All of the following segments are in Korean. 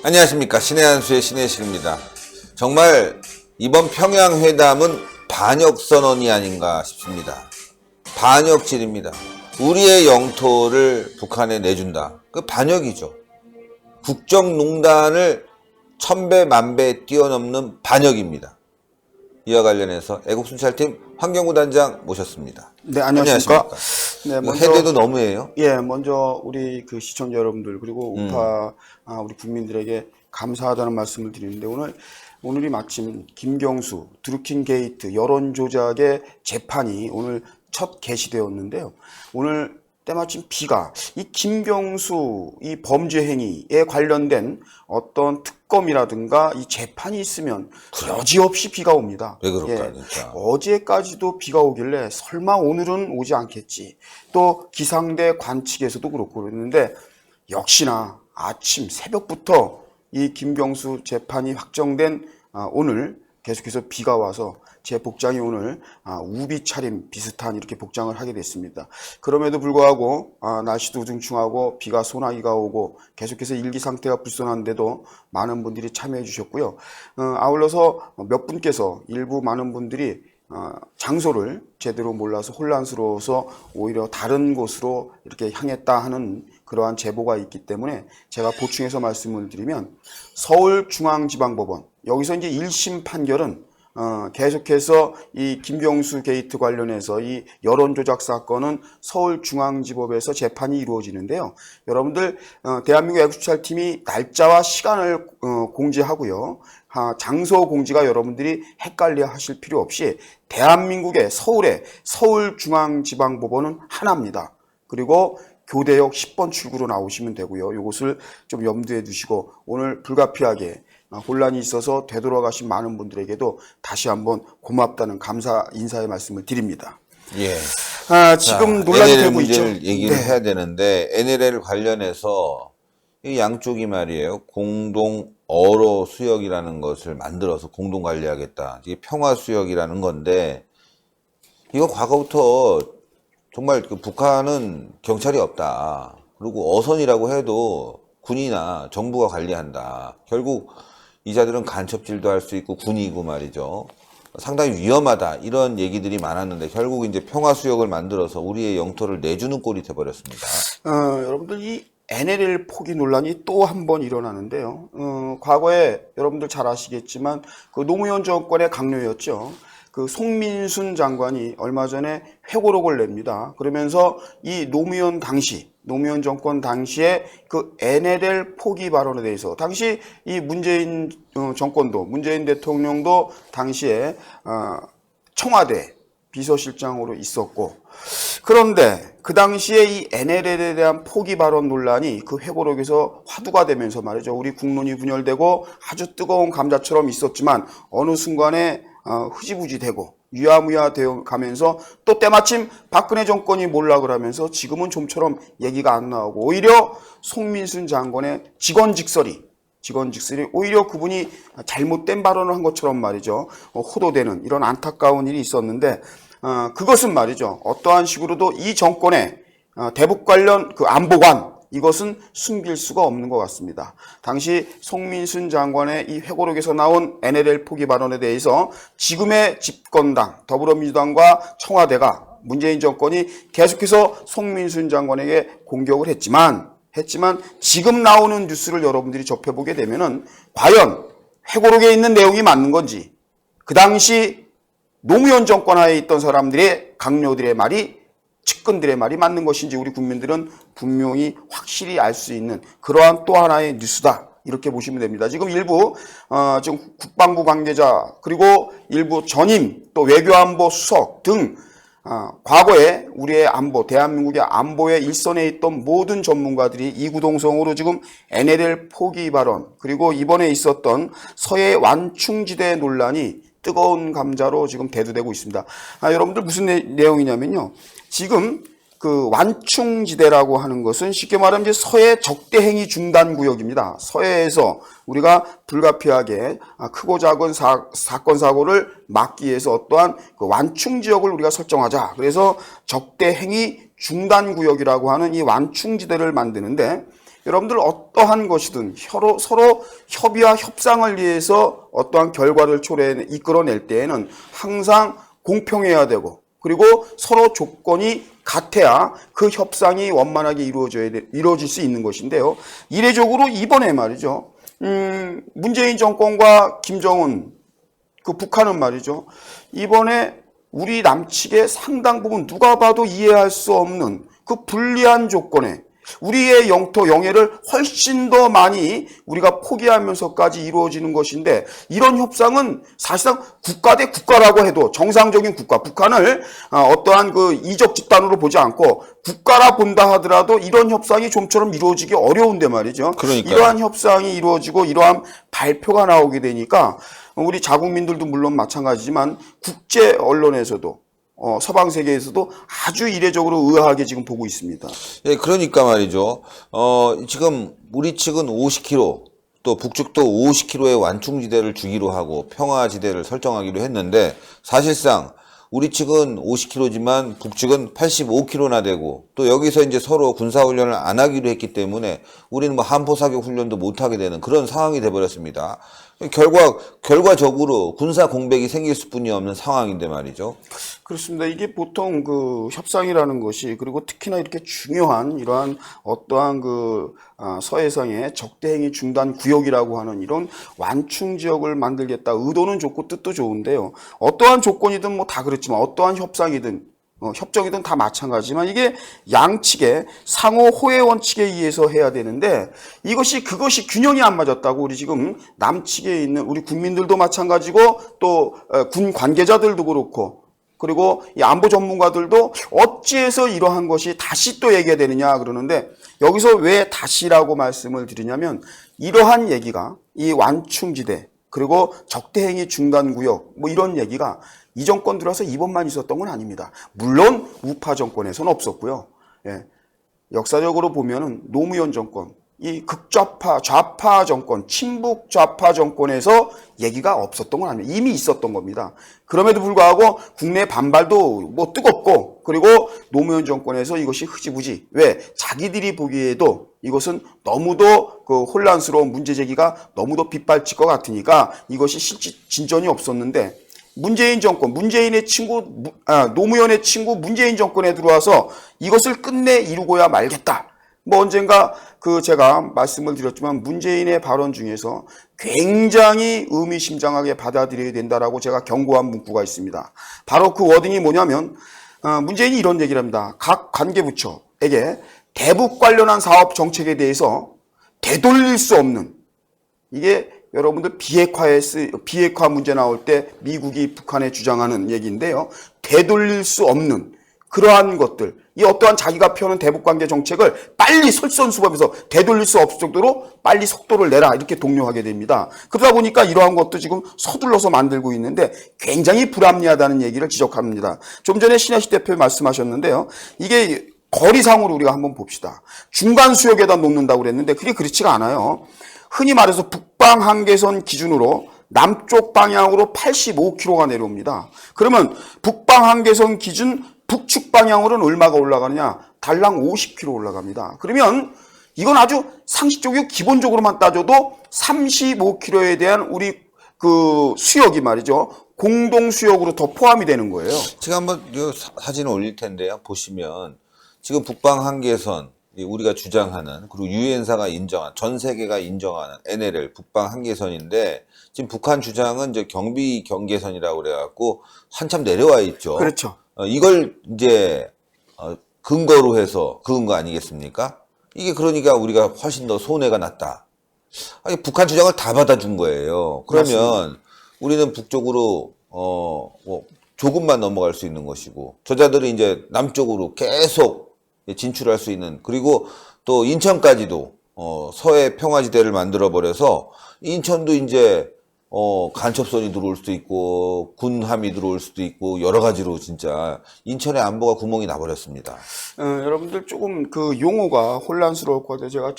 안녕하십니까. 신의 한수의 신혜식입니다. 정말 이번 평양회담은 반역선언이 아닌가 싶습니다. 반역질입니다. 우리의 영토를 북한에 내준다. 그 반역이죠. 국정농단을 천배 만배 뛰어넘는 반역입니다. 이와 관련해서 애국순찰팀 황경구 단장 모셨습니다. 네, 안녕하십니까. 네, 먼저 해대도 너무해요. 예, 먼저 우리 그 시청자 여러분들 그리고 우파 우리 국민들에게 감사하다는 말씀을 드리는데 오늘이 마침 김경수 드루킹 게이트 여론 조작의 재판이 오늘 첫 개시되었는데요. 오늘 때마침 비가 이 김경수 이 범죄 행위에 관련된 어떤 특검이라든가 이 재판이 있으면 여지없이 비가 옵니다. 왜 그럴까, 진짜. 어제까지도 비가 오길래 설마 오늘은 오지 않겠지. 또 기상대 관측에서도 그렇고 그랬는데 역시나 아침 새벽부터 이 김경수 재판이 확정된 오늘 계속해서 비가 와서 제 복장이 오늘 우비 차림 비슷한 이렇게 복장을 하게 됐습니다. 그럼에도 불구하고 날씨도 우중충하고 비가 소나기가 오고 계속해서 일기 상태가 불손한데도 많은 분들이 참여해 주셨고요. 아울러서 몇 분께서 일부 많은 분들이 장소를 제대로 몰라서 혼란스러워서 오히려 다른 곳으로 이렇게 향했다 하는 그러한 제보가 있기 때문에 제가 보충해서 말씀을 드리면 서울중앙지방법원 여기서 이제 1심 판결은 계속해서 이 김경수 게이트 관련해서 이 여론조작 사건은 서울중앙지법에서 재판이 이루어지는데요. 여러분들 대한민국 애국수찰팀이 날짜와 시간을 공지하고요. 장소 공지가 여러분들이 헷갈려 하실 필요 없이 대한민국의 서울의 서울중앙지방법원은 하나입니다. 그리고 교대역 10번 출구로 나오시면 되고요. 이것을 좀 염두에 두시고 오늘 불가피하게 혼란이 있어서 되돌아가신 많은 분들에게도 다시 한번 고맙다는 감사 인사의 말씀을 드립니다. 예. 지금 논란이 NLL 되고 있죠. 문제를 얘기를 해야 되는데 NLL 관련해서 이 양쪽이 말이에요. 공동 어로 수역이라는 것을 만들어서 공동 관리하겠다. 이게 평화 수역이라는 건데 이거 과거부터 정말 북한은 경찰이 없다. 그리고 어선이라고 해도 군이나 정부가 관리한다. 결국 이자들은 간첩질도 할 수 있고 군이고 말이죠. 상당히 위험하다. 이런 얘기들이 많았는데 결국 이제 평화수역을 만들어서 우리의 영토를 내주는 꼴이 돼버렸습니다. 여러분들 이 NLL 포기 논란이 또 한 번 일어나는데요. 과거에 여러분들 잘 아시겠지만 그 노무현 정권의 강요였죠. 그 송민순 장관이 얼마 전에 회고록을 냅니다. 그러면서 이 노무현 정권 당시에 그 NLL 포기 발언에 대해서 당시 이 문재인 정권도 문재인 대통령도 당시에 청와대 비서실장으로 있었고 그런데 그 당시에 이 NLL에 대한 포기 발언 논란이 그 회고록에서 화두가 되면서 말이죠. 우리 국론이 분열되고 아주 뜨거운 감자처럼 있었지만 어느 순간에 흐지부지 되고 유야무야 되어 가면서 또 때마침 박근혜 정권이 몰락을 하면서 지금은 좀처럼 얘기가 안 나오고 오히려 송민순 장관의 직원직설이 오히려 그분이 잘못된 발언을 한 것처럼 말이죠. 호도되는 이런 안타까운 일이 있었는데 그것은 말이죠. 어떠한 식으로도 이 정권의 대북 관련 그 안보관 이것은 숨길 수가 없는 것 같습니다. 당시 송민순 장관의 이 회고록에서 나온 NLL 포기 발언에 대해서 지금의 집권당 더불어민주당과 청와대가 문재인 정권이 계속해서 송민순 장관에게 공격을 했지만 지금 나오는 뉴스를 여러분들이 접해보게 되면은 과연 회고록에 있는 내용이 맞는 건지 그 당시 노무현 정권 하에 있던 사람들의 강요들의 말이 측근들의 말이 맞는 것인지 우리 국민들은 분명히 확실히 알 수 있는 그러한 또 하나의 뉴스다. 이렇게 보시면 됩니다. 지금 일부 지금 국방부 관계자 그리고 일부 전임 또 외교안보 수석 등 과거에 우리의 안보 대한민국의 안보의 일선에 있던 모든 전문가들이 이구동성으로 지금 NLL 포기 발언 그리고 이번에 있었던 서해 완충지대 논란이 뜨거운 감자로 지금 대두되고 있습니다. 여러분들 무슨 내용이냐면요. 지금 그 완충지대라고 하는 것은 쉽게 말하면 이제 서해 적대행위 중단 구역입니다. 서해에서 우리가 불가피하게 크고 작은 사건 사고를 막기 위해서 어떠한 그 완충지역을 우리가 설정하자. 그래서 적대행위 중단 구역이라고 하는 이 완충지대를 만드는데 여러분들 어떠한 것이든 서로 협의와 협상을 위해서 어떠한 결과를 이끌어낼 때에는 항상 공평해야 되고 그리고 서로 조건이 같아야 그 협상이 원만하게 이루어질 수 있는 것인데요. 이례적으로 이번에 말이죠. 문재인 정권과 김정은 그 북한은 말이죠. 이번에 우리 남측의 상당 부분 누가 봐도 이해할 수 없는 그 불리한 조건에 우리의 영토, 영해를 훨씬 더 많이 우리가 포기하면서까지 이루어지는 것인데 이런 협상은 사실상 국가 대 국가라고 해도 정상적인 국가, 북한을 어떠한 그 이적 집단으로 보지 않고 국가라 본다 하더라도 이런 협상이 좀처럼 이루어지기 어려운데 말이죠. 그러니까요. 이러한 협상이 이루어지고 이러한 발표가 나오게 되니까 우리 자국민들도 물론 마찬가지지만 국제 언론에서도 서방 세계에서도 아주 이례적으로 의아하게 지금 보고 있습니다. 예, 그러니까 말이죠. 지금 우리 측은 50km, 또 북측도 50km의 완충지대를 주기로 하고 평화지대를 설정하기로 했는데 사실상 우리 측은 50km지만 북측은 85km나 되고 또 여기서 이제 서로 군사훈련을 안 하기로 했기 때문에 우리는 뭐 한포사격 훈련도 못 하게 되는 그런 상황이 돼버렸습니다. 결과적으로 군사 공백이 생길 수뿐이 없는 상황인데 말이죠. 그렇습니다. 이게 보통 그 협상이라는 것이 그리고 특히나 이렇게 중요한 이러한 어떠한 그 서해상의 적대행위 중단 구역이라고 하는 이런 완충 지역을 만들겠다. 의도는 좋고 뜻도 좋은데요. 어떠한 조건이든 뭐 다 그렇지만 어떠한 협상이든 협정이든 다 마찬가지지만 이게 양측의 상호 호혜 원칙에 의해서 해야 되는데 그것이 균형이 안 맞았다고 우리 지금 남측에 있는 우리 국민들도 마찬가지고 또 군 관계자들도 그렇고 그리고 이 안보 전문가들도 어찌해서 이러한 것이 다시 또 얘기가 되느냐 그러는데 여기서 왜 다시라고 말씀을 드리냐면 이러한 얘기가 이 완충지대 그리고 적대행위 중단구역 뭐 이런 얘기가 이 정권 들어서 이번만 있었던 건 아닙니다. 물론 우파 정권에서는 없었고요. 예. 역사적으로 보면은 노무현 정권, 이 극좌파, 좌파 정권, 친북 좌파 정권에서 얘기가 없었던 건 아닙니다. 이미 있었던 겁니다. 그럼에도 불구하고 국내 반발도 뭐 뜨겁고 그리고 노무현 정권에서 이것이 흐지부지 왜 자기들이 보기에도 이것은 너무도 그 혼란스러운 문제 제기가 너무도 빗발칠 것 같으니까 이것이 진전이 없었는데 문재인 정권, 문재인의 친구, 노무현의 친구 문재인 정권에 들어와서 이것을 끝내 이루고야 말겠다. 뭐 언젠가 제가 말씀을 드렸지만 문재인의 발언 중에서 굉장히 의미심장하게 받아들여야 된다라고 제가 경고한 문구가 있습니다. 바로 그 워딩이 뭐냐면 문재인이 이런 얘기를 합니다. 각 관계부처에게 대북 관련한 사업 정책에 대해서 되돌릴 수 없는 이게 여러분들 비핵화 문제 나올 때 미국이 북한에 주장하는 얘기인데요. 되돌릴 수 없는 그러한 것들, 이 어떠한 자기가 펴는 대북관계 정책을 빨리 솔선수범해서 되돌릴 수 없을 정도로 빨리 속도를 내라 이렇게 독려하게 됩니다. 그러다 보니까 이러한 것도 지금 서둘러서 만들고 있는데 굉장히 불합리하다는 얘기를 지적합니다. 좀 전에 신하식 대표 말씀하셨는데요. 이게 거리상으로 우리가 한번 봅시다. 중간 수역에다 놓는다고 그랬는데 그게 그렇지가 않아요. 흔히 말해서 북방 한계선 기준으로 남쪽 방향으로 85km가 내려옵니다. 그러면 북방 한계선 기준 북측 방향으로는 얼마가 올라가느냐? 달랑 50km 올라갑니다. 그러면 이건 아주 상식적이고 기본적으로만 따져도 35km에 대한 우리 그 수역이 말이죠. 공동 수역으로 더 포함이 되는 거예요. 제가 한번 이 사진을 올릴 텐데요. 보시면 지금 북방 한계선 우리가 주장하는 그리고 유엔사가 인정한 전 세계가 인정하는 NLL 북방 한계선인데 지금 북한 주장은 이제 경비 경계선이라고 그래갖고 한참 내려와 있죠. 그렇죠. 이걸 이제 근거로 해서 그은 거 아니겠습니까? 이게 그러니까 우리가 훨씬 더 손해가 났다. 아니, 북한 주장을 다 받아준 거예요. 그러면 맞습니다. 우리는 북쪽으로 뭐 조금만 넘어갈 수 있는 것이고 저자들이 이제 남쪽으로 계속 진출할 수 있는 그리고 또 인천까지도 서해 평화지대를 만들어 버려서 인천도 이제 간첩선이 들어올 수도 있고, 군함이 들어올 수도 있고, 여러 가지로 진짜 인천의 안보가 구멍이 나버렸습니다. 여러분들 조금 그 용어가 혼란스러울 것 같아요. 제가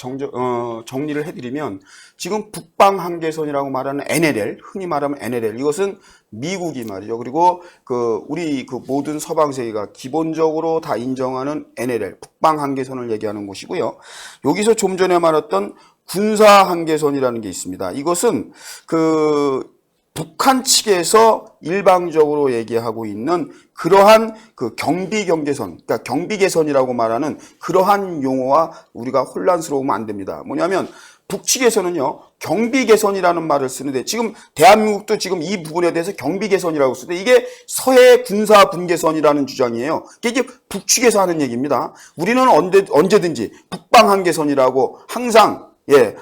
정리를 해드리면 지금 북방 한계선이라고 말하는 NLL, 흔히 말하면 NLL, 이것은 미국이 말이죠. 그리고 우리 모든 서방 세계가 기본적으로 다 인정하는 NLL, 북방 한계선을 얘기하는 곳이고요. 여기서 좀 전에 말했던 군사 한계선이라는 게 있습니다. 이것은 북한 측에서 일방적으로 얘기하고 있는 그러한 경비 경계선, 그러니까 경비계선이라고 말하는 그러한 용어와 우리가 혼란스러우면 안 됩니다. 뭐냐면 북측에서는요, 경비계선이라는 말을 쓰는데 지금 대한민국도 지금 이 부분에 대해서 경비계선이라고 쓰는데 이게 서해 군사 분계선이라는 주장이에요. 이게 북측에서 하는 얘기입니다. 우리는 언제든지 북방 한계선이라고 항상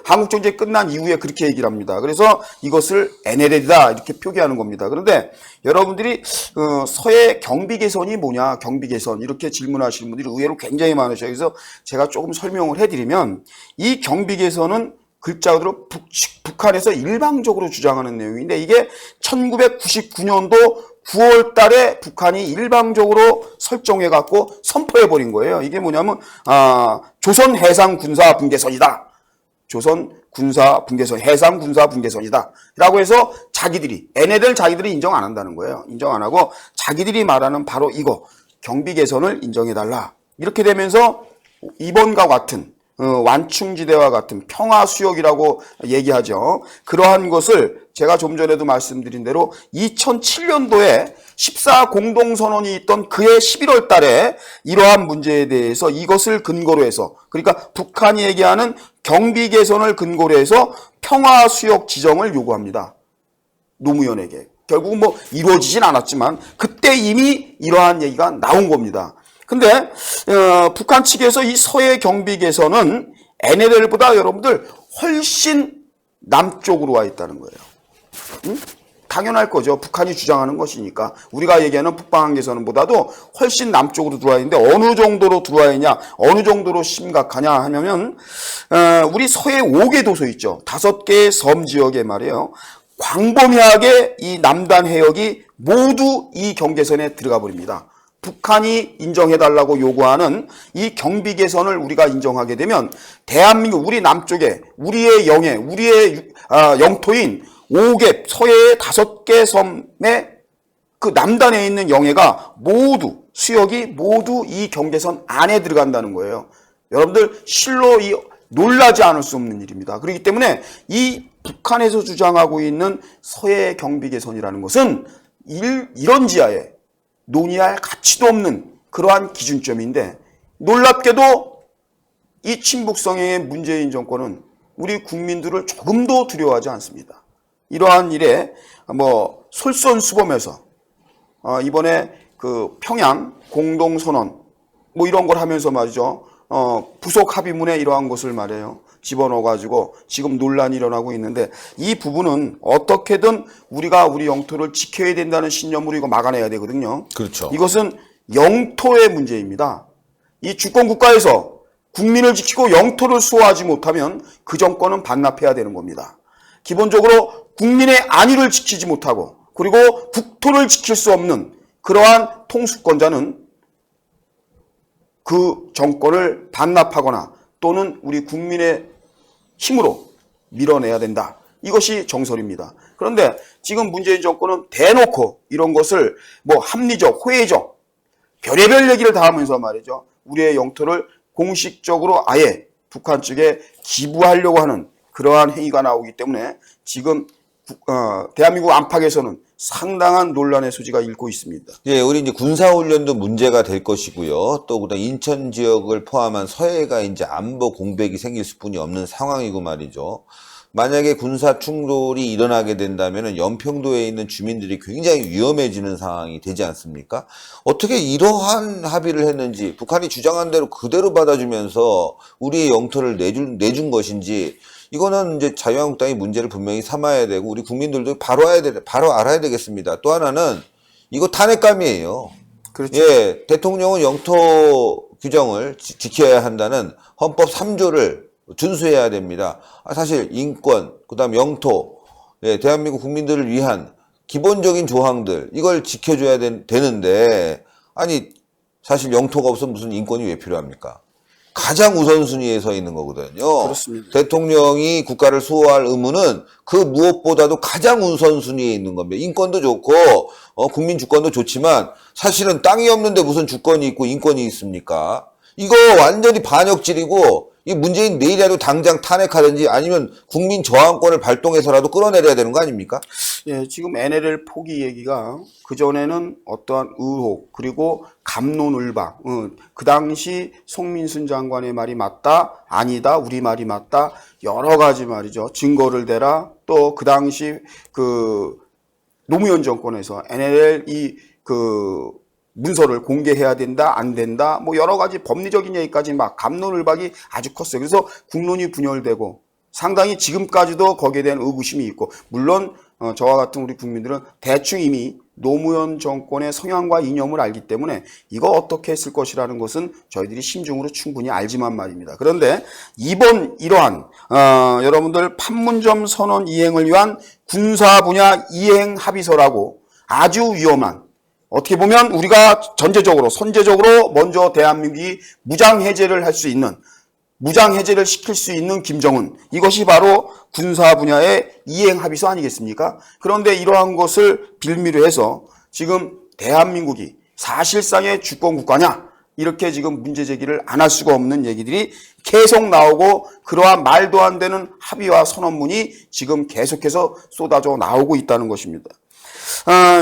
한국전쟁 끝난 이후에 그렇게 얘기를 합니다. 그래서 이것을 NLL이다 이렇게 표기하는 겁니다. 그런데 여러분들이 서해 경비계선이 뭐냐, 경비계선 이렇게 질문하시는 분들이 의외로 굉장히 많으셔요. 그래서 제가 조금 설명을 해드리면 이 경비계선은 글자 그대로 북한에서 일방적으로 주장하는 내용인데 이게 1999년도 9월 달에 북한이 일방적으로 설정해 갖고 선포해 버린 거예요. 이게 뭐냐면 조선 해상 군사 분계선이다. 조선 군사 분계선, 해상 군사 분계선이다. 라고 해서 NLL 자기들이 인정 안 한다는 거예요. 인정 안 하고 자기들이 말하는 바로 이거, 경비계선을 인정해달라. 이렇게 되면서 이번과 같은, 완충지대와 같은 평화수역이라고 얘기하죠. 그러한 것을 제가 좀 전에도 말씀드린 대로 2007년도에 14 공동선언이 있던 그해 11월 달에 이러한 문제에 대해서 이것을 근거로 해서, 그러니까 북한이 얘기하는 경비계선을 근거로 해서 평화수역 지정을 요구합니다. 노무현에게. 결국은 이루어지진 않았지만 그때 이미 이러한 얘기가 나온 겁니다. 근데 북한 측에서 이 서해 경비계선은 NLL보다 여러분들 훨씬 남쪽으로 와 있다는 거예요. 응? 당연할 거죠. 북한이 주장하는 것이니까. 우리가 얘기하는 북방한계선보다도 훨씬 남쪽으로 들어와 있는데 어느 정도로 들어와 있냐, 어느 정도로 심각하냐 하면 우리 서해 5개 도서 있죠. 5개의 섬 지역에 말이에요. 광범위하게 이 남단 해역이 모두 이 경계선에 들어가 버립니다. 북한이 인정해달라고 요구하는 이 경비계선을 우리가 인정하게 되면 대한민국, 우리 남쪽에, 우리의 우리의 영토인 5개, 서해의 5개 섬의 그 남단에 있는 영해가 모두, 수역이 모두 이 경계선 안에 들어간다는 거예요. 여러분들 실로 놀라지 않을 수 없는 일입니다. 그렇기 때문에 이 북한에서 주장하고 있는 서해 경비계선이라는 것은 이런 지하에 논의할 가치도 없는 그러한 기준점인데, 놀랍게도 이 친북성의 문재인 정권은 우리 국민들을 조금도 두려워하지 않습니다. 이러한 일에 솔선수범해서 이번에 평양 공동선언 이런 걸 하면서 말이죠. 부속 합의문에 이러한 것을 말해요. 집어넣어가지고 지금 논란이 일어나고 있는데 이 부분은 어떻게든 우리가 우리 영토를 지켜야 된다는 신념으로 이거 막아내야 되거든요. 그렇죠. 이것은 영토의 문제입니다. 이 주권국가에서 국민을 지키고 영토를 수호하지 못하면 그 정권은 반납해야 되는 겁니다. 기본적으로 국민의 안위를 지키지 못하고 그리고 국토를 지킬 수 없는 그러한 통수권자는 그 정권을 반납하거나 또는 우리 국민의 힘으로 밀어내야 된다. 이것이 정설입니다. 그런데 지금 문재인 정권은 대놓고 이런 것을 합리적, 호혜적, 별의별 얘기를 다 하면서 말이죠. 우리의 영토를 공식적으로 아예 북한 측에 기부하려고 하는 그러한 행위가 나오기 때문에 지금 대한민국 안팎에서는 상당한 논란의 소지가 일고 있습니다. 예, 우리 이제 군사훈련도 문제가 될 것이고요. 또 그다음 인천 지역을 포함한 서해가 이제 안보 공백이 생길 수뿐이 없는 상황이고 말이죠. 만약에 군사 충돌이 일어나게 된다면 연평도에 있는 주민들이 굉장히 위험해지는 상황이 되지 않습니까? 어떻게 이러한 합의를 했는지, 북한이 주장한 대로 그대로 받아주면서 우리의 영토를 내준 것인지, 이거는 이제 자유한국당이 문제를 분명히 삼아야 되고 우리 국민들도 바로 알아야 되겠습니다. 또 하나는 이거 탄핵감이에요. 그렇죠. 예, 대통령은 영토 규정을 지켜야 한다는 헌법 3조를 준수해야 됩니다. 사실 인권, 그다음 영토, 예, 대한민국 국민들을 위한 기본적인 조항들 이걸 지켜줘야 되는데 아니 사실 영토가 없으면 무슨 인권이 왜 필요합니까? 가장 우선순위에 서 있는 거거든요. 그렇습니다. 대통령이 국가를 수호할 의무는 그 무엇보다도 가장 우선순위에 있는 겁니다. 인권도 좋고 국민 주권도 좋지만 사실은 땅이 없는데 무슨 주권이 있고 인권이 있습니까? 이거 완전히 반역질이고 이 문재인 내일이라도 당장 탄핵하든지 아니면 국민 저항권을 발동해서라도 끌어내려야 되는 거 아닙니까? 예, 지금 NLL 포기 얘기가 그전에는 어떠한 의혹 그리고 갑론을박 그 당시 송민순 장관의 말이 맞다 아니다 우리 말이 맞다 여러 가지 말이죠. 증거를 대라 또 그 당시 그 노무현 정권에서 NLL 그 문서를 공개해야 된다, 안 된다, 뭐 여러 가지 법리적인 얘기까지 막 갑론을박이 아주 컸어요. 그래서 국론이 분열되고 상당히 지금까지도 거기에 대한 의구심이 있고, 물론 저와 같은 우리 국민들은 대충 이미 노무현 정권의 성향과 이념을 알기 때문에 이거 어떻게 했을 것이라는 것은 저희들이 심중으로 충분히 알지만 말입니다. 그런데 이번 이러한 여러분들 판문점 선언 이행을 위한 군사 분야 이행 합의서라고 아주 위험한, 어떻게 보면 우리가 전제적으로 선제적으로 먼저 대한민국이 무장해제를 할 수 있는, 무장해제를 시킬 수 있는 김정은, 이것이 바로 군사 분야의 이행 합의서 아니겠습니까? 그런데 이러한 것을 빌미로 해서 지금 대한민국이 사실상의 주권 국가냐, 이렇게 지금 문제 제기를 안 할 수가 없는 얘기들이 계속 나오고, 그러한 말도 안 되는 합의와 선언문이 지금 계속해서 쏟아져 나오고 있다는 것입니다.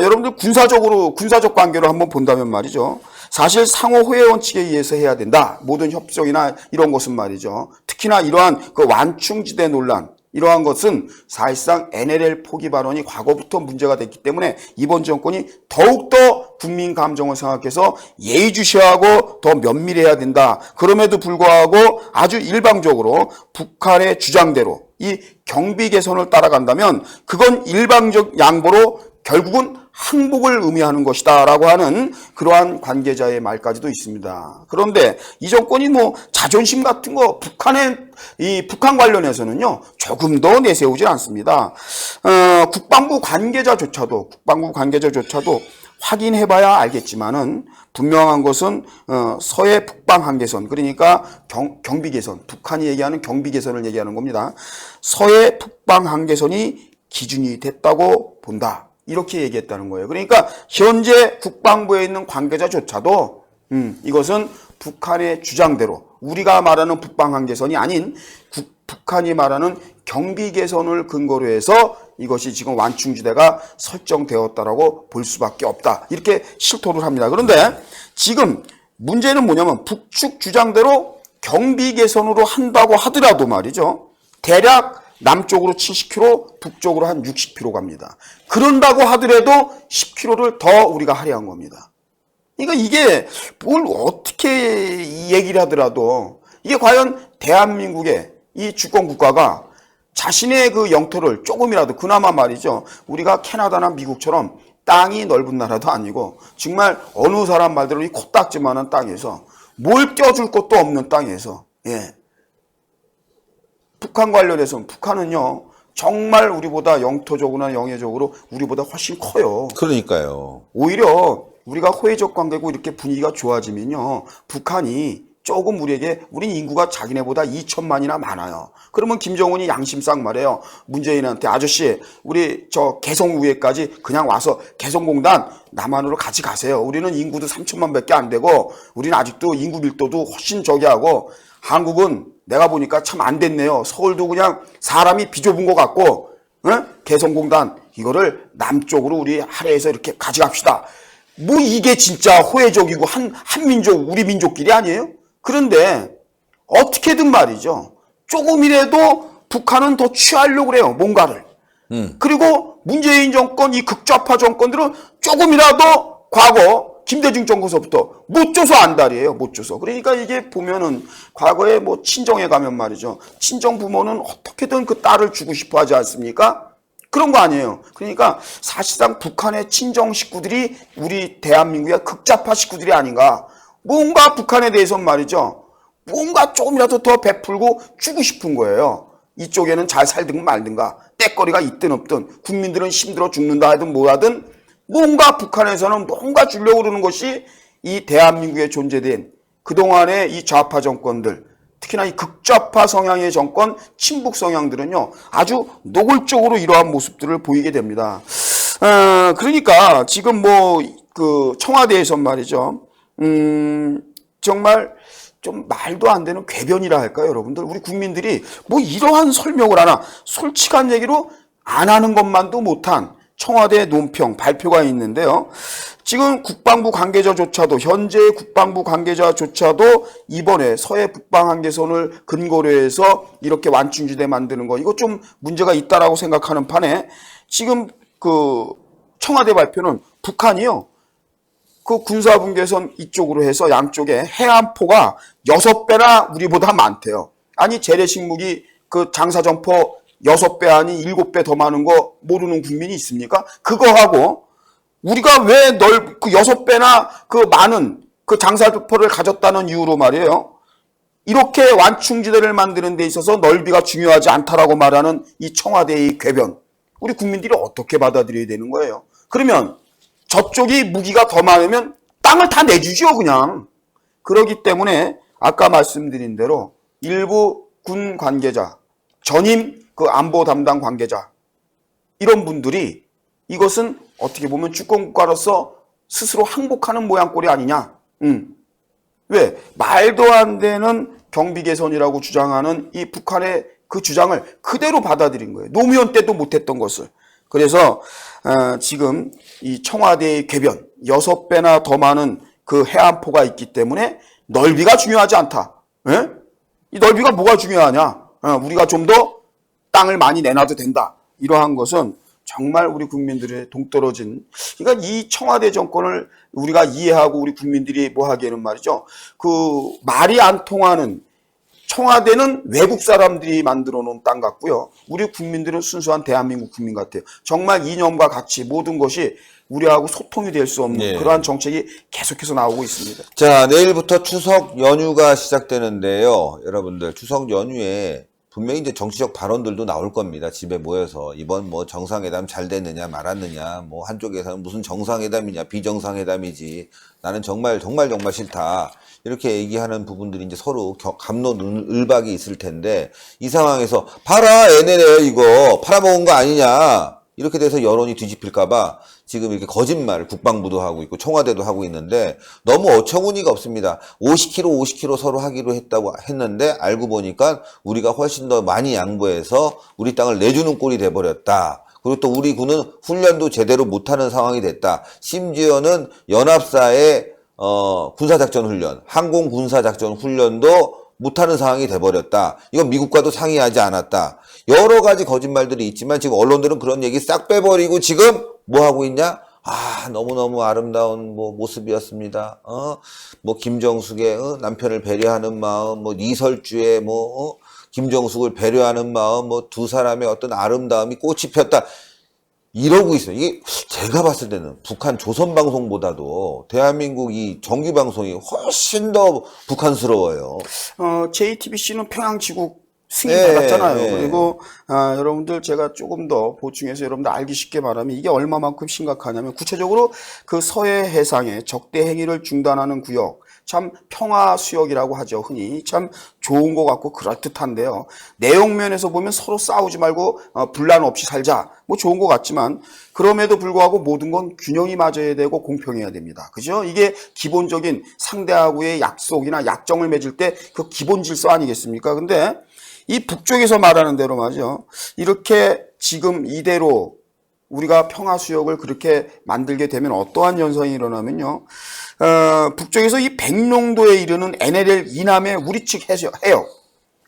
여러분들 군사적 관계로 한번 본다면 말이죠. 사실 상호 호혜 원칙에 의해서 해야 된다. 모든 협정이나 이런 것은 말이죠. 특히나 이러한 그 완충지대 논란, 이러한 것은 사실상 NLL 포기 발언이 과거부터 문제가 됐기 때문에 이번 정권이 더욱더 국민 감정을 생각해서 예의주시하고 더 면밀해야 된다. 그럼에도 불구하고 아주 일방적으로 북한의 주장대로 이 경비 개선을 따라간다면 그건 일방적 양보로 결국은 항복을 의미하는 것이다 라고 하는 그러한 관계자의 말까지도 있습니다. 그런데 이 정권이 뭐 자존심 같은 거 북한 관련해서는요 조금 더 내세우질 않습니다. 국방부 관계자조차도 확인해봐야 알겠지만은 분명한 것은 서해 북방 한계선, 그러니까 경비 개선, 북한이 얘기하는 경비 개선을 얘기하는 겁니다. 서해 북방 한계선이 기준이 됐다고 본다. 이렇게 얘기했다는 거예요. 그러니까 현재 국방부에 있는 관계자조차도 이것은 북한의 주장대로, 우리가 말하는 북방 한계선이 아닌 북한이 말하는 경비 개선을 근거로 해서 이것이 지금 완충지대가 설정되었다라고 볼 수밖에 없다. 이렇게 실토를 합니다. 그런데 지금 문제는 뭐냐면 북측 주장대로 경비 개선으로 한다고 하더라도 말이죠. 대략 남쪽으로 70km, 북쪽으로 한 60km 갑니다. 그런다고 하더라도 10km를 더 우리가 할애한 겁니다. 그러니까 이게 뭘 어떻게 얘기를 하더라도 이게 과연 대한민국의 이 주권 국가가 자신의 그 영토를 조금이라도, 그나마 말이죠, 우리가 캐나다나 미국처럼 땅이 넓은 나라도 아니고 정말 어느 사람 말대로 이 코딱지만한 땅에서 뭘 껴줄 것도 없는 땅에서, 북한 관련해서는 북한은요 정말 우리보다 영토적으로나 영해적으로 우리보다 훨씬 커요. 그러니까요. 오히려 우리가 호혜적 관계고 이렇게 분위기가 좋아지면요 북한이 조금 우린 인구가 자기네보다 2천만이나 많아요. 그러면 김정은이 양심상 말해요. 문재인한테, 아저씨 우리 저 개성우회까지 그냥 와서 개성공단 남한으로 같이 가세요. 우리는 인구도 3천만 밖에 안 되고 우리는 아직도 인구 밀도도 훨씬 저기 하고, 한국은 내가 보니까 참 안 됐네요. 서울도 그냥 사람이 비좁은 것 같고, 개성공단 이거를 남쪽으로 우리 할애해서 이렇게 가져갑시다. 뭐 이게 진짜 호혜적이고 한민족, 우리 민족끼리 아니에요? 그런데 어떻게든 말이죠. 조금이라도 북한은 더 취하려고 그래요. 뭔가를. 그리고 문재인 정권, 이 극좌파 정권들은 조금이라도 과거 김대중 정부서부터 못 줘서 안달이에요. 못 줘서. 그러니까 이게 보면은 과거에 뭐 친정에 가면 말이죠. 친정 부모는 어떻게든 그 딸을 주고 싶어 하지 않습니까? 그런 거 아니에요. 그러니까 사실상 북한의 친정 식구들이 우리 대한민국의 극좌파 식구들이 아닌가. 뭔가 북한에 대해서는 말이죠. 뭔가 조금이라도 더 베풀고 주고 싶은 거예요. 이쪽에는 잘 살든 말든가 때거리가 있든 없든 국민들은 힘들어 죽는다 하든 뭐하든 뭔가 북한에서는 뭔가 주려고 그러는 것이 이 대한민국에 존재된 그동안의 이 좌파 정권들, 특히나 이 극좌파 성향의 정권, 친북 성향들은요, 아주 노골적으로 이러한 모습들을 보이게 됩니다. 그러니까 지금 그 청와대에서 말이죠, 정말 좀 말도 안 되는 궤변이라 할까요, 여러분들? 우리 국민들이 뭐 이러한 설명을 하나, 솔직한 얘기로 안 하는 것만도 못한 청와대 논평 발표가 있는데요. 지금 국방부 관계자조차도, 현재 국방부 관계자조차도 이번에 서해 북방 한계선을 근거로 해서 이렇게 완충지대 만드는 거, 이거 좀 문제가 있다라고 생각하는 판에 지금 그 청와대 발표는 북한이요, 그 군사분계선 이쪽으로 해서 양쪽에 해안포가 6배나 우리보다 많대요. 아니, 재래식 무기 그 장사정포 6배 아니 7배 더 많은 거 모르는 국민이 있습니까? 그거하고 우리가 왜 그 6배나 그 많은 그 장사정포를 가졌다는 이유로 말이에요, 이렇게 완충지대를 만드는 데 있어서 넓이가 중요하지 않다라고 말하는 이 청와대의 궤변, 우리 국민들이 어떻게 받아들여야 되는 거예요? 그러면 저쪽이 무기가 더 많으면 땅을 다 내주죠, 그냥. 그렇기 때문에 아까 말씀드린 대로 일부 군 관계자, 전임 그 안보 담당 관계자, 이런 분들이 이것은 어떻게 보면 주권국가로서 스스로 항복하는 모양꼴이 아니냐. 왜? 말도 안 되는 경비 개선이라고 주장하는 이 북한의 그 주장을 그대로 받아들인 거예요. 노무현 때도 못했던 것을. 그래서 지금 이 청와대의 궤변, 6배나 더 많은 그 해안포가 있기 때문에 넓이가 중요하지 않다. 예? 이 넓이가 뭐가 중요하냐? 우리가 좀 더 땅을 많이 내놔도 된다. 이러한 것은 정말 우리 국민들의 동떨어진, 그러니까 이 청와대 정권을 우리가 이해하고 우리 국민들이 뭐 하기에는 말이죠, 그 말이 안 통하는, 청와대는 외국 사람들이 만들어 놓은 땅 같고요, 우리 국민들은 순수한 대한민국 국민 같아요. 정말 이념과 가치 모든 것이 우리하고 소통이 될 수 없는 그러한 정책이 계속해서 나오고 있습니다. 자, 내일부터 추석 연휴가 시작되는데요. 여러분들, 추석 연휴에 분명히 이제 정치적 발언들도 나올 겁니다. 집에 모여서 이번 뭐 정상회담 잘 됐느냐 말았느냐, 뭐 한쪽에서는 무슨 정상회담이냐 비정상회담이지, 나는 정말 싫다, 이렇게 얘기하는 부분들이 이제 서로 갑론을박이 있을 텐데, 이 상황에서 봐라 NLL 이거 팔아먹은 거 아니냐, 이렇게 돼서 여론이 뒤집힐까봐 지금 이렇게 거짓말 국방부도 하고 있고 청와대도 하고 있는데, 너무 어처구니가 없습니다. 50kg 서로 하기로 했는데 알고 보니까 우리가 훨씬 더 많이 양보해서 우리 땅을 내주는 꼴이 돼버렸다. 그리고 또 우리 군은 훈련도 제대로 못하는 상황이 됐다. 심지어는 연합사의 군사작전 훈련, 항공군사작전 훈련도 못하는 상황이 돼버렸다. 이건 미국과도 상의하지 않았다. 여러 가지 거짓말들이 있지만 지금 언론들은 그런 얘기 싹 빼버리고 지금 뭐 하고 있냐? 너무너무 아름다운 모습이었습니다. 김정숙의 남편을 배려하는 마음, 이설주의 김정숙을 배려하는 마음, 두 사람의 어떤 아름다움이 꽃이 폈다. 이러고 있어요. 이게 제가 봤을 때는 북한 조선방송보다도 대한민국 이 정규방송이 훨씬 더 북한스러워요. JTBC는 평양지국 승인 받았잖아요. 그리고 여러분들 제가 조금 더 보충해서 여러분들 알기 쉽게 말하면 이게 얼마만큼 심각하냐면, 구체적으로 그 서해 해상의 적대 행위를 중단하는 구역, 참 평화수역이라고 하죠. 흔히 참 좋은 것 같고 그럴듯한데요. 내용면에서 보면 서로 싸우지 말고 분란 없이 살자, 좋은 것 같지만 그럼에도 불구하고 모든 건 균형이 맞아야 되고 공평해야 됩니다. 그죠? 이게 기본적인 상대하고의 약속이나 약정을 맺을 때 그 기본 질서 아니겠습니까? 근데 이 북쪽에서 말하는 대로 말이죠, 이렇게 지금 이대로 우리가 평화수역을 그렇게 만들게 되면 어떠한 현상이 일어나면요, 북쪽에서 이 백령도에 이르는 NLL 이남의 우리 측 해역,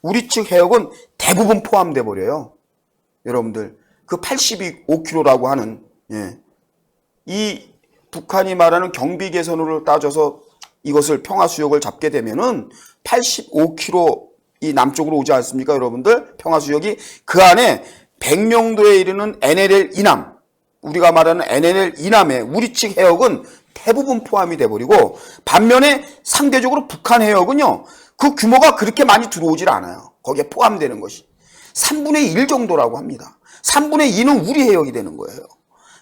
우리 측 해역은 대부분 포함돼 버려요. 여러분들, 그 85km라고 하는, 이 북한이 말하는 경비 개선으로 따져서 이것을 평화수역을 잡게 되면은 85km 이 남쪽으로 오지 않습니까, 여러분들? 평화수역이 그 안에 백령도에 이르는 NLL 이남, 우리가 말하는 NLL 이남의 우리 측 해역은 대부분 포함이 돼버리고, 반면에 상대적으로 북한 해역은요, 그 규모가 그렇게 많이 들어오질 않아요. 거기에 포함되는 것이. 3분의 1 정도라고 합니다. 3분의 2는 우리 해역이 되는 거예요.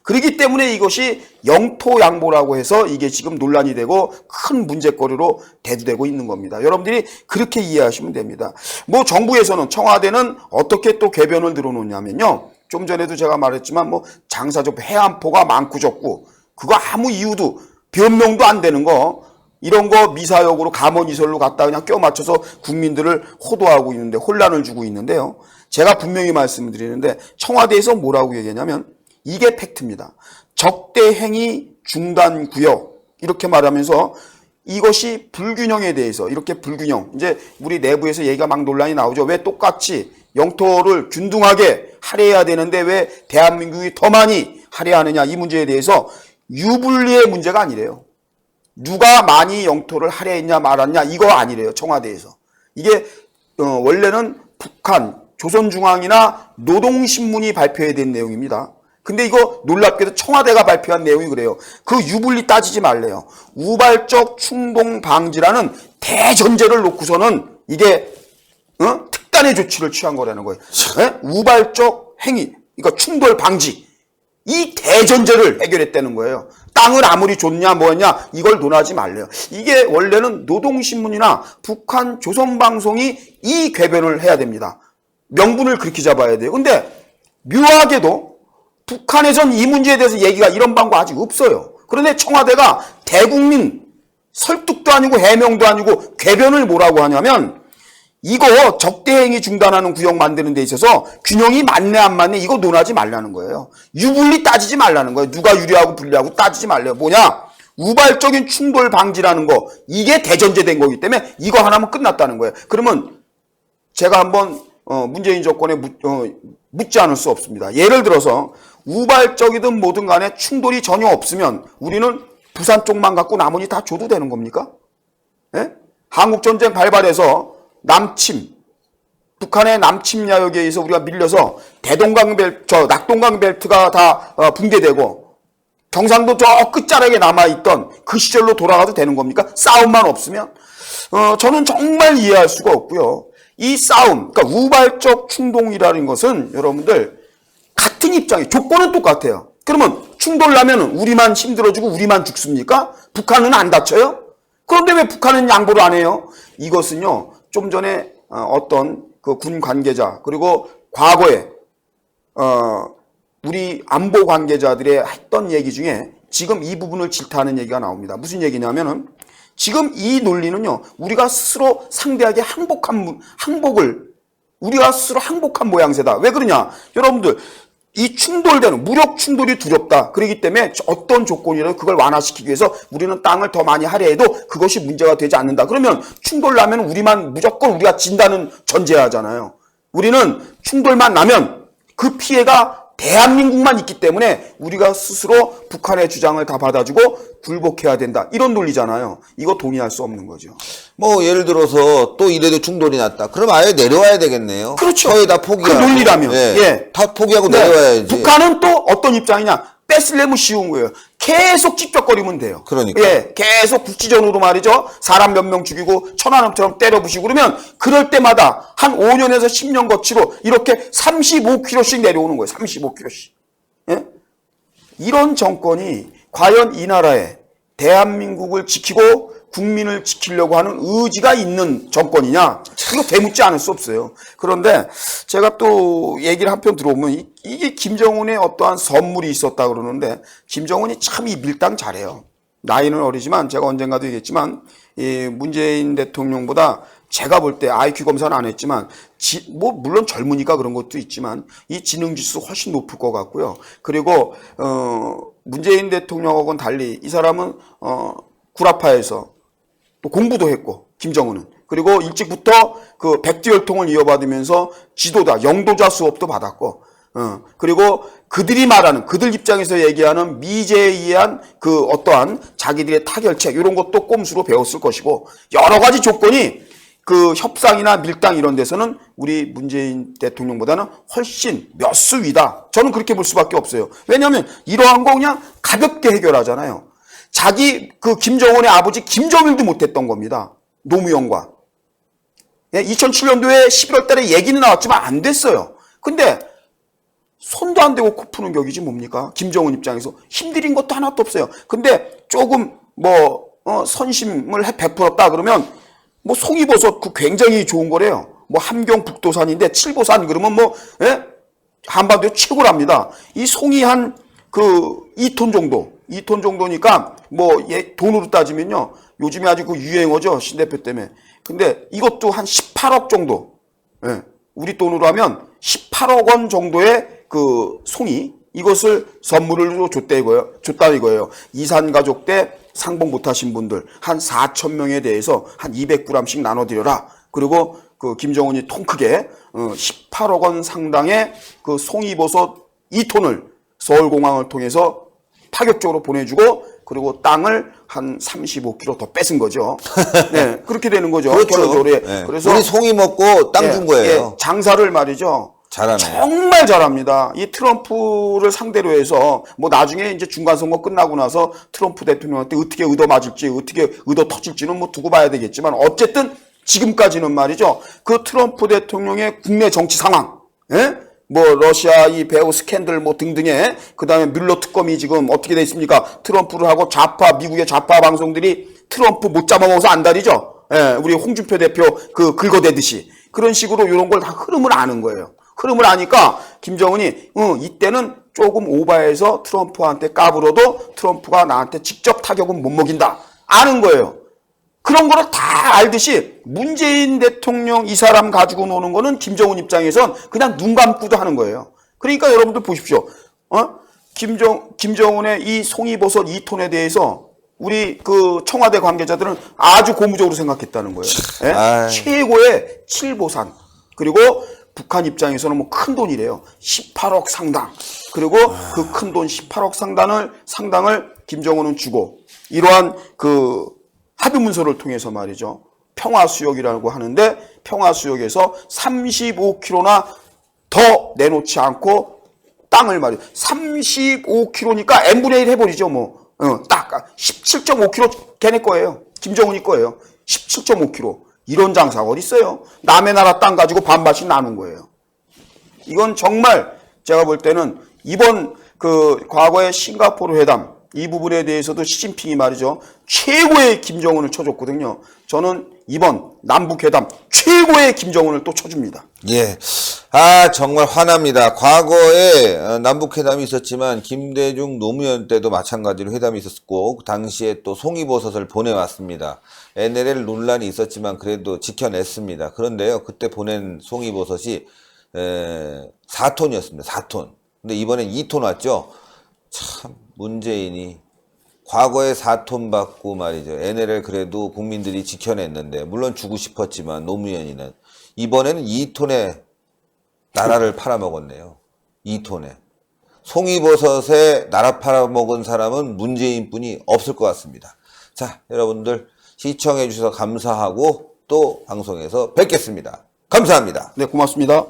그렇기 때문에 이것이 영토 양보라고 해서 이게 지금 논란이 되고 큰 문제거리로 대두되고 있는 겁니다. 여러분들이 그렇게 이해하시면 됩니다. 뭐 정부에서는, 청와대는 어떻게 또 궤변을 늘어놓냐면요. 좀 전에도 제가 말했지만 뭐 장사적 해안포가 많고 적고 그거 아무 이유도 변명도 안 되는 거, 이런 거 미사역으로 감언이설로 갖다 그냥 껴 맞춰서 국민들을 호도하고 있는데, 혼란을 주고 있는데요. 제가 분명히 말씀드리는데 청와대에서 뭐라고 얘기하냐면 이게 팩트입니다. 적대 행위 중단 구역 이렇게 말하면서 이것이 불균형에 대해서, 이렇게 불균형, 이제 우리 내부에서 얘기가 막 논란이 나오죠. 왜 똑같이 영토를 균등하게 할애해야 되는데 왜 대한민국이 더 많이 할애하느냐, 이 문제에 대해서 유불리의 문제가 아니래요. 누가 많이 영토를 할애했냐 말았냐 이거 아니래요. 청와대에서. 이게 원래는 북한 조선중앙이나 노동신문이 발표해야 된 내용입니다. 근데 이거 놀랍게도 청와대가 발표한 내용이 그래요. 그 유불리 따지지 말래요. 우발적 충동 방지라는 대전제를 놓고서는 이게 특단의 조치를 취한 거라는 거예요. 우발적 행위, 그러니까 충돌 방지, 이 대전제를 해결했다는 거예요. 땅을 아무리 줬냐 뭐냐 이걸 논하지 말래요. 이게 원래는 노동신문이나 북한 조선방송이 이 궤변을 해야 됩니다. 명분을 그렇게 잡아야 돼요. 근데 묘하게도 북한에선 이 문제에 대해서 얘기가, 이런 방법 아직 없어요. 그런데 청와대가 대국민 설득도 아니고 해명도 아니고 궤변을 뭐라고 하냐면 이거 적대행위 중단하는 구역 만드는 데 있어서 균형이 맞네 안 맞네 이거 논하지 말라는 거예요. 유불리 따지지 말라는 거예요. 누가 유리하고 불리하고 따지지 말래요. 뭐냐? 우발적인 충돌 방지라는 거, 이게 대전제된 거기 때문에 이거 하나면 끝났다는 거예요. 그러면 제가 한번 문재인 정권에 묻지 않을 수 없습니다. 예를 들어서 우발적이든 뭐든 간에 충돌이 전혀 없으면 우리는 부산 쪽만 갖고 나머지 다 줘도 되는 겁니까? 예? 한국전쟁 발발해서 북한의 남침 야역에 의해서 우리가 밀려서 낙동강 벨트가 다 붕괴되고 경상도 저 끝자락에 남아있던 그 시절로 돌아가도 되는 겁니까? 싸움만 없으면? 저는 정말 이해할 수가 없고요. 이 싸움, 그러니까 우발적 충동이라는 것은 여러분들 같은 입장이에요. 조건은 똑같아요. 그러면 충돌 나면 우리만 힘들어지고 우리만 죽습니까? 북한은 안 다쳐요? 그런데 왜 북한은 양보를 안 해요? 이것은요, 좀 전에 어떤 그 군 관계자, 그리고 과거에 우리 안보 관계자들의 했던 얘기 중에 지금 이 부분을 질타하는 얘기가 나옵니다. 무슨 얘기냐면은 지금 이 논리는요, 우리가 스스로 상대에게 우리가 스스로 항복한 모양새다. 왜 그러냐? 여러분들, 이 충돌되는 무력 충돌이 두렵다. 그렇기 때문에 어떤 조건이라도 그걸 완화시키기 위해서 우리는 땅을 더 많이 할애해도 그것이 문제가 되지 않는다. 그러면 충돌 나면 무조건 우리가 진다는 전제하잖아요. 우리는 충돌만 나면 그 피해가 대한민국만 있기 때문에 우리가 스스로 북한의 주장을 다 받아주고 굴복해야 된다. 이런 논리잖아요. 이거 동의할 수 없는 거죠. 뭐 예를 들어서 또 이래도 충돌이 났다. 그럼 아예 내려와야 되겠네요. 그렇죠. 거의 다 포기하고. 그 논리라면. 예. 예. 다 포기하고 네. 내려와야지. 북한은 또 어떤 입장이냐? 뺏으려면 쉬운 거예요. 계속 찝쩍거리면 돼요. 그러니까. 예, 계속 국지전으로 말이죠. 사람 몇 명 죽이고 천안함처럼 때려부시고 그러면 그럴 때마다 한 5년에서 10년 거치로 이렇게 35km씩 내려오는 거예요. 35km씩. 예? 이런 정권이 과연 이 나라에 대한민국을 지키고 국민을 지키려고 하는 의지가 있는 정권이냐? 이거 되묻지 않을 수 없어요. 그런데 제가 또 얘기를 한편 들어보면 이게 김정은의 어떠한 선물이 있었다 그러는데 김정은이 참 이 밀당 잘해요. 나이는 어리지만 제가 언젠가도 얘기했지만 이 문재인 대통령보다 제가 볼 때 IQ 검사는 안 했지만 뭐 물론 젊으니까 그런 것도 있지만 이 지능지수 훨씬 높을 것 같고요. 그리고 문재인 대통령하고는 달리 이 사람은 구라파에서 또 공부도 했고 김정은은 그리고 일찍부터 그 백두혈통을 이어받으면서 지도자 영도자 수업도 받았고 그리고 그들이 말하는 그들 입장에서 얘기하는 미제에 의한 그 어떠한 자기들의 타결책 이런 것도 꼼수로 배웠을 것이고 여러 가지 조건이 그 협상이나 밀당 이런 데서는 우리 문재인 대통령보다는 훨씬 몇 수 위다. 저는 그렇게 볼 수밖에 없어요. 왜냐하면 이러한 거 그냥 가볍게 해결하잖아요. 자기 그 김정은의 아버지 김정일도 못했던 겁니다. 노무현과. 2007년도에 11월 달에 얘기는 나왔지만 안 됐어요. 근데 손도 안 대고 코 푸는 격이지 뭡니까? 김정은 입장에서 힘들인 것도 하나도 없어요. 근데 조금 선심을 베풀었다 그러면 송이버섯 그 굉장히 좋은 거래요. 함경 북도산인데 칠보산 그러면 한반도의 최고랍니다. 이 송이 한 2톤 정도, 2톤 정도니까 돈으로 따지면요. 요즘에 아주 그 유행어죠. 신 대표 때문에. 근데 이것도 한 18억 정도. 예. 우리 돈으로 하면 18억 원 정도의 그 송이 이것을 선물로 줬다 이거예요. 이산 가족 때 상봉 못하신 분들 한 4천 명에 대해서 한 200g씩 나눠드려라. 그리고 그 김정은이 통 크게 18억 원 상당의 그 송이버섯 2톤을 서울공항을 통해서 파격적으로 보내주고 그리고 땅을 한 35km 더 뺏은 거죠. 네, 그렇게 되는 거죠. 그렇죠. 네. 그래서 우리 송이 먹고 땅 준 거예요. 장사를 말이죠. 잘하네. 정말 잘합니다. 이 트럼프를 상대로 해서 나중에 이제 중간선거 끝나고 나서 트럼프 대통령한테 어떻게 얻어맞을지 어떻게 얻어 터질지는 두고 봐야 되겠지만 어쨌든 지금까지는 말이죠. 그 트럼프 대통령의 국내 정치 상황, 러시아 이 배후 스캔들 등등의 그다음에 뮬러 특검이 지금 어떻게 돼 있습니까? 트럼프를 하고 미국의 좌파 방송들이 트럼프 못 잡아먹어서 안달이죠. 우리 홍준표 대표 긁어대듯이 그런 식으로 이런 걸 다 흐름을 아는 거예요. 흐름을 아니까 김정은이 이때는 조금 오바해서 트럼프한테 까불어도 트럼프가 나한테 직접 타격은 못 먹인다. 아는 거예요. 그런 거를 다 알듯이 문재인 대통령 이 사람 가지고 노는 거는 김정은 입장에선 그냥 눈 감고도 하는 거예요. 그러니까 여러분들 보십시오. 김정은의 이 송이버섯 2톤에 대해서 우리 그 청와대 관계자들은 아주 고무적으로 생각했다는 거예요. 최고의 칠보산. 그리고 북한 입장에서는 큰 돈이래요. 18억 상당. 그리고 그 큰 돈 18억 상당을 김정은은 주고 이러한 그 합의 문서를 통해서 말이죠. 평화수역이라고 하는데 평화수역에서 35km나 더 내놓지 않고 땅을 말이죠. 35km니까 n분의 1 해버리죠. 딱 17.5km 걔네 거예요. 김정은이 거예요. 17.5km. 이런 장사가 어디 있어요? 남의 나라 땅 가지고 반반씩 나눈 거예요. 이건 정말 제가 볼 때는 이번 과거의 싱가포르 회담 이 부분에 대해서도 시진핑이 말이죠. 최고의 김정은을 쳐줬거든요. 저는 이번 남북회담 최고의 김정은을 또 쳐줍니다. 예. 정말 화납니다. 과거에 남북회담이 있었지만 김대중 노무현 때도 마찬가지로 회담이 있었고 당시에 또 송이버섯을 보내왔습니다. NLL 논란이 있었지만 그래도 지켜냈습니다. 그런데요. 그때 보낸 송이버섯이 4톤이었습니다. 4톤. 근데 이번엔 2톤 왔죠. 참 문재인이 과거에 4톤 받고 말이죠. NLL 그래도 국민들이 지켜냈는데 물론 주고 싶었지만 노무현이는 이번에는 2톤에 나라를 팔아먹었네요. 2톤에. 송이버섯에 나라 팔아먹은 사람은 문재인뿐이 없을 것 같습니다. 자, 여러분들 시청해 주셔서 감사하고 또 방송에서 뵙겠습니다. 감사합니다. 네, 고맙습니다.